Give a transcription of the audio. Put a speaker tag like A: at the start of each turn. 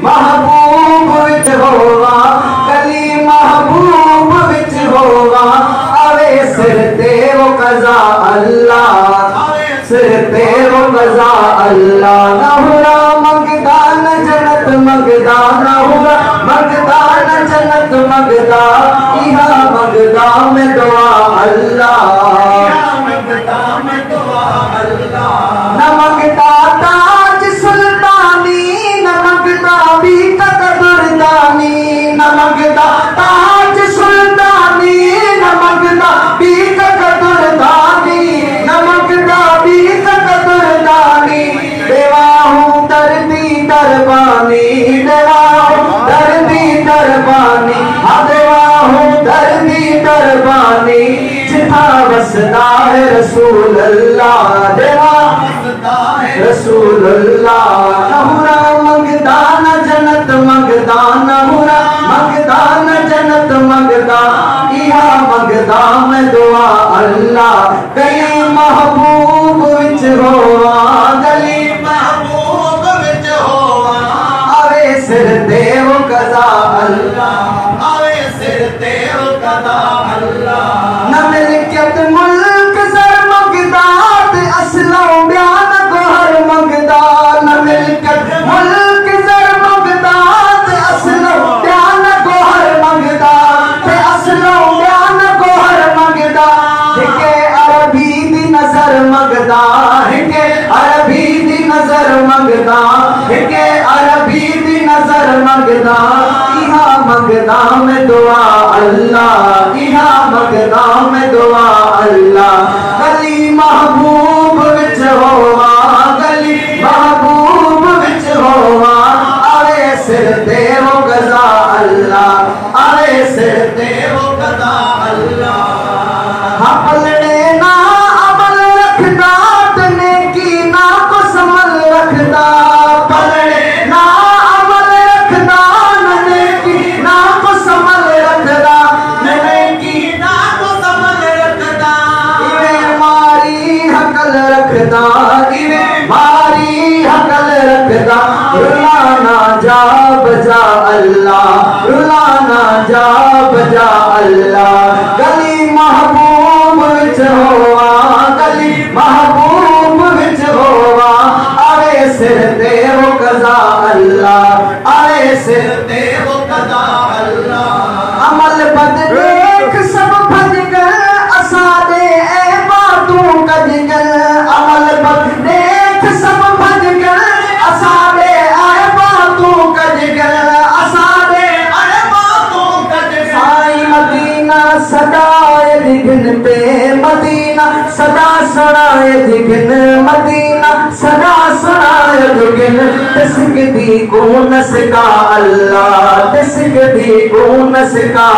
A: महबूब विच होवा, गली महबूब विच होवा, आवे सिर ते वो कज़ा अल्लाह, सिर ते वो कज़ा अल्लाह। ना हुरा मंगदा न जन्नत मंगदा, ना हुरा मंगदा न जन्नत मंगदा, इहा मंगदा में दुआ अल्लाह, न मंगदा ताज सुल्तानी, न मंगदा भी कदरदानी, न मंगदा ताज सुल्तानी, न मंगदा भी कदरदानी, न मंगदा भी कदरदानी। देवा हूँ दर्दी दरबानी, देवा हूँ दर्दी दरबानी, हाँ देवा हूँ दर्दी दरबानी, जिथा वसदा है रसूल अल्लाह, देवा रसूल अल्लाह। न हुरा मंगदा न जन्नत मंगदा, न हुरा मंगदा न जन्नत मंगदा, इहा मंगदा में दुआ अल्लाह। गली महबूब विच होवा, गली महबूब विच होवा, आवे सिर ते वो कज़ा अल्लाह, आवे सिर ते वो कज़ा अल्लाह। न मिल्कियत मुल्क सर मंगदा, ते असलो बयान गोहर मंगदा, न मिल्कियत मुल्क सर मंगदा, ते असलो बयान गोहर मंगदा, ते असलो बयान गोहर मंगदा। हिके अरबी दी नजर मंगदा, हिके अरबी दी नजर मंगदा, हिके अरबी दी नजर मंगदा, इहा मंगदा में दुआ अल्लाह, इहा मंगदा में दुआ अल्लाह। गली महबूब विच होवा, गली महबूब विच होवा, आवे सिर ते वो कज़ा अल्लाह, आवे सिर ते वो कज़ा अल्लाह। हाँ पलड़े ना अमल रखदा, तने की ना को समल रखदा, पलड़े ना अमल रखदा, नने की ना को समल रखदा, नने की ना को समल रखदा। इवे मारी हकल रखदा, इवे मारी हकल रखदा, रुलाना जा बजा अल्लाह, रुलाना जा बजा अल्लाह। गली महबूब विच होवा, गली महबूब विच होवा, आवे सिर ते वो कज़ा अल्लाह, आवे सिर ते वो कज़ा अल्लाह। अमल बद देख सब भज गए, असा दे ए बातों कज गए, अमल बद देख सब भज गए, असा दे ए बातों कज गए, असा दे ए बातों कज गए। साईं मदीना सदाए दिखन पे, मदीना सदा सड़ाए दिखन, मदीना सदा सड़ाए दिखन, तिसक दी को नसका अल्लाह, तिसक दी को नसका।